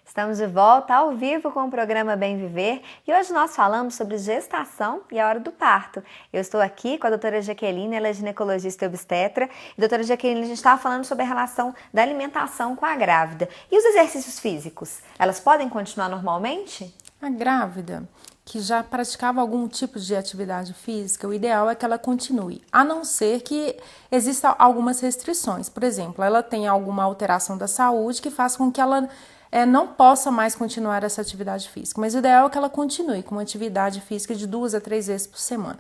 Estamos de volta ao vivo com o programa Bem Viver e hoje nós falamos sobre gestação e a hora do parto. Eu estou aqui com a doutora Jaqueline, ela é ginecologista e obstetra. E, doutora Jaqueline, a gente estava falando sobre a relação da alimentação com a grávida. E os exercícios físicos, elas podem continuar normalmente? A grávida que já praticava algum tipo de atividade física, o ideal é que ela continue, a não ser que existam algumas restrições. Por exemplo, ela tem alguma alteração da saúde que faz com que ela não possa mais continuar essa atividade física, mas o ideal é que ela continue com uma atividade física de 2 a 3 vezes por semana.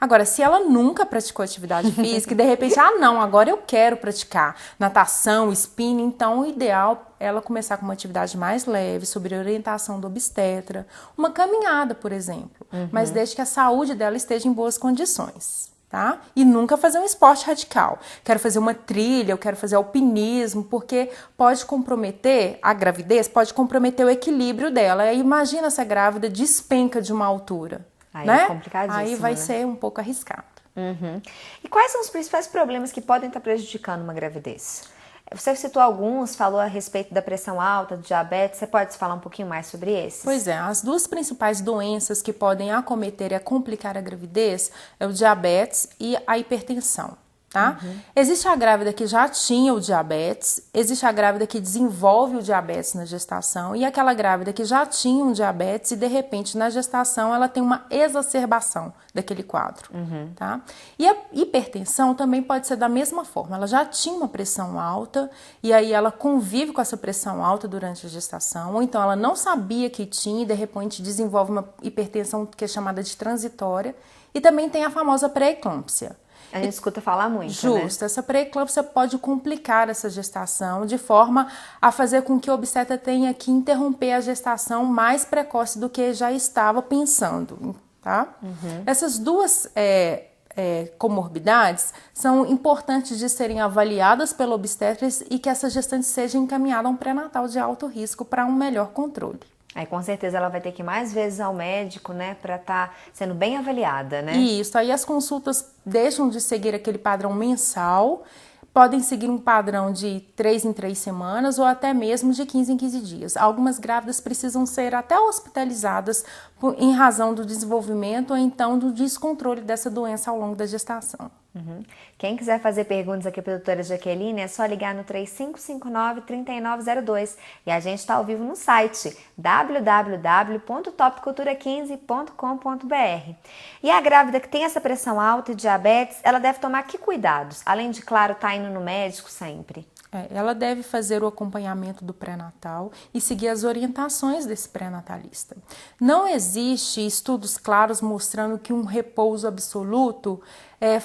Agora, se ela nunca praticou atividade física e de repente, não, agora eu quero praticar natação, spinning, então o ideal é ela começar com uma atividade mais leve, sob a orientação do obstetra, uma caminhada, por exemplo, mas desde que a saúde dela esteja em boas condições. Tá? E nunca fazer um esporte radical. Quero fazer uma trilha, eu quero fazer alpinismo, porque pode comprometer a gravidez, pode comprometer o equilíbrio dela. Aí imagina se a grávida despenca de uma altura. Aí né? é complicadíssimo, Aí vai né? ser um pouco arriscado. E quais são os principais problemas que podem estar prejudicando uma gravidez? Você citou alguns, falou a respeito da pressão alta, do diabetes, você pode falar um pouquinho mais sobre esses? Pois é, as duas principais doenças que podem acometer e complicar a gravidez é o diabetes e a hipertensão. Tá? Existe a grávida que já tinha o diabetes, existe a grávida que desenvolve o diabetes na gestação e aquela grávida que já tinha um diabetes e de repente na gestação ela tem uma exacerbação daquele quadro. Tá? E a hipertensão também pode ser da mesma forma, ela já tinha uma pressão alta e aí ela convive com essa pressão alta durante a gestação, ou então ela não sabia que tinha e de repente desenvolve uma hipertensão que é chamada de transitória e também tem a famosa pré-eclâmpsia. A gente escuta falar muito, Justo, né? essa pré-eclâmpsia pode complicar essa gestação de forma a fazer com que o obstetra tenha que interromper a gestação mais precoce do que já estava pensando, tá? Essas duas comorbidades são importantes de serem avaliadas pelo obstetra e que essa gestante seja encaminhada a um pré-natal de alto risco para um melhor controle. Aí com certeza ela vai ter que ir mais vezes ao médico, né, para estar sendo bem avaliada, né? Isso, aí as consultas deixam de seguir aquele padrão mensal, podem seguir um padrão de 3 em 3 semanas ou até mesmo de 15 em 15 dias. Algumas grávidas precisam ser até hospitalizadas em razão do desenvolvimento ou então do descontrole dessa doença ao longo da gestação. Quem quiser fazer perguntas aqui para a doutora Jaqueline, é só ligar no 3559-3902 e a gente está ao vivo no site www.topcultura15.com.br. E a grávida que tem essa pressão alta e diabetes, ela deve tomar que cuidados? Além de, claro, estar indo no médico sempre. Ela deve fazer o acompanhamento do pré-natal e seguir as orientações desse pré-natalista. Não existe estudos claros mostrando que um repouso absoluto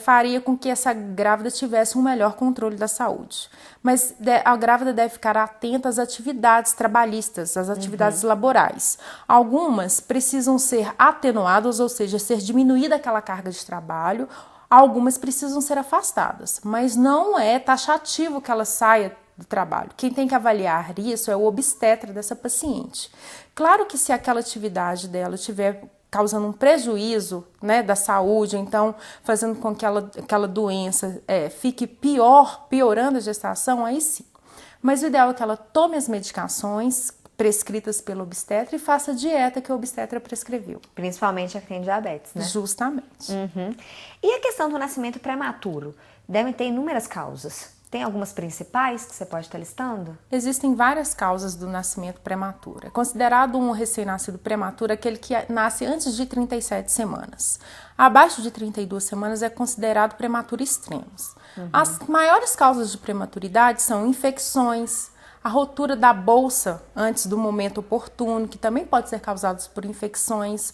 faria com que essa grávida tivesse um melhor controle da saúde. Mas a grávida deve ficar atenta às atividades trabalhistas, às atividades laborais. Algumas precisam ser atenuadas, ou seja, ser diminuída aquela carga de trabalho. Algumas precisam ser afastadas, mas não é taxativo que ela saia do trabalho. Quem tem que avaliar isso é o obstetra dessa paciente. Claro que se aquela atividade dela estiver causando um prejuízo, né, da saúde, então fazendo com que aquela doença fique piorando a gestação, aí sim. Mas o ideal é que ela tome as medicações prescritas pelo obstetra e faça a dieta que o obstetra prescreveu. Principalmente a que tem diabetes, né? Justamente. E a questão do nascimento prematuro? Devem ter inúmeras causas. Tem algumas principais que você pode estar listando? Existem várias causas do nascimento prematuro. É considerado um recém-nascido prematuro aquele que nasce antes de 37 semanas. Abaixo de 32 semanas é considerado prematuro extremos. As maiores causas de prematuridade são infecções, a rotura da bolsa antes do momento oportuno, que também pode ser causada por infecções.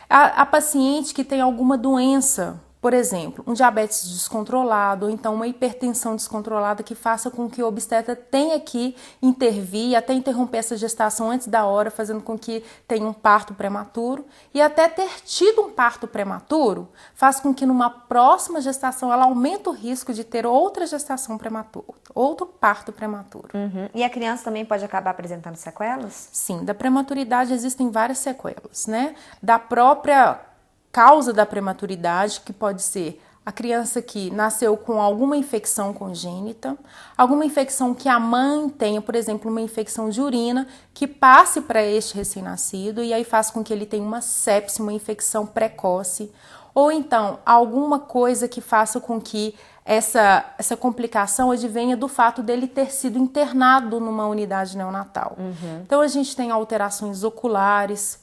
A paciente que tem alguma doença, por exemplo, um diabetes descontrolado, ou então uma hipertensão descontrolada que faça com que o obstetra tenha que intervir, até interromper essa gestação antes da hora, fazendo com que tenha um parto prematuro. E até ter tido um parto prematuro faz com que numa próxima gestação ela aumente o risco de ter outra gestação prematura, outro parto prematuro. E a criança também pode acabar apresentando sequelas? Sim, da prematuridade existem várias sequelas, né? Da própria causa da prematuridade, que pode ser a criança que nasceu com alguma infecção congênita, alguma infecção que a mãe tenha, por exemplo, uma infecção de urina, que passe para este recém-nascido e aí faz com que ele tenha uma sepse, uma infecção precoce, ou então alguma coisa que faça com que essa complicação advenha do fato dele ter sido internado numa unidade neonatal. Então a gente tem alterações oculares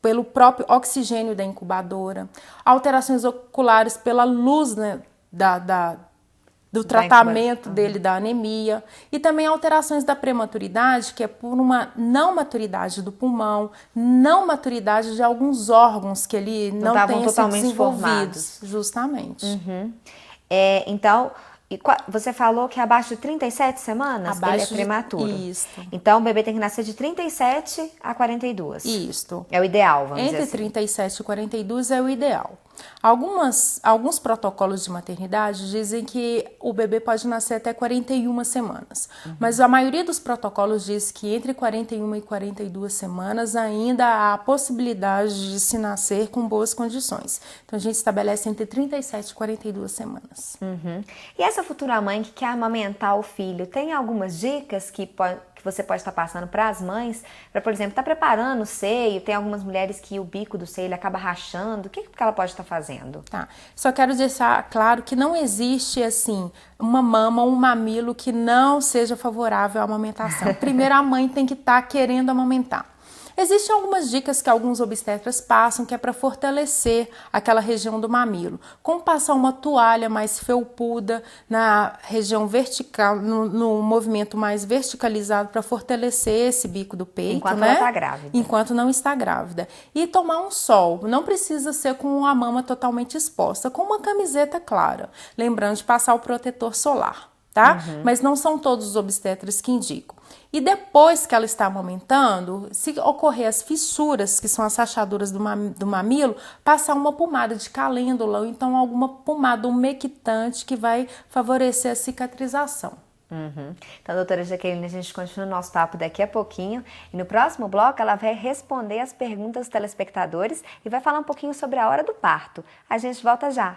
pelo próprio oxigênio da incubadora, alterações oculares pela luz, né, do tratamento dele da anemia, e também alterações da prematuridade, que é por uma não maturidade do pulmão, não maturidade de alguns órgãos que ele não tenha sido desenvolvidos. Justamente. Então, você falou que abaixo de 37 semanas ele é prematuro. Isso. Então, o bebê tem que nascer de 37 a 42. Isso. É o ideal, vamos dizer assim. Entre 37 e 42 é o ideal. Alguns protocolos de maternidade dizem que o bebê pode nascer até 41 semanas. Mas a maioria dos protocolos diz que entre 41 e 42 semanas ainda há a possibilidade de se nascer com boas condições. Então a gente estabelece entre 37 e 42 semanas. E essa futura mãe que quer amamentar o filho, tem algumas dicas que você pode estar passando para as mães, para, por exemplo, estar preparando o seio? Tem algumas mulheres que o bico do seio ele acaba rachando. O que ela pode estar fazendo? Tá. Só quero deixar claro que não existe, assim, uma mama ou um mamilo que não seja favorável à amamentação. Primeiro, a mãe tem que estar querendo amamentar. Existem algumas dicas que alguns obstetras passam, que é para fortalecer aquela região do mamilo. Como passar uma toalha mais felpuda na região vertical, no movimento mais verticalizado, para fortalecer esse bico do peito. Enquanto ela está grávida. Enquanto não está grávida. E tomar um sol. Não precisa ser com a mama totalmente exposta, com uma camiseta clara. Lembrando de passar o protetor solar, tá? Mas não são todos os obstetras que indicam. E depois que ela está amamentando, se ocorrer as fissuras, que são as rachaduras do mamilo, passar uma pomada de calêndula ou então alguma pomada umectante que vai favorecer a cicatrização. Então, doutora Jaqueline, a gente continua o nosso papo daqui a pouquinho. E no próximo bloco ela vai responder as perguntas dos telespectadores e vai falar um pouquinho sobre a hora do parto. A gente volta já.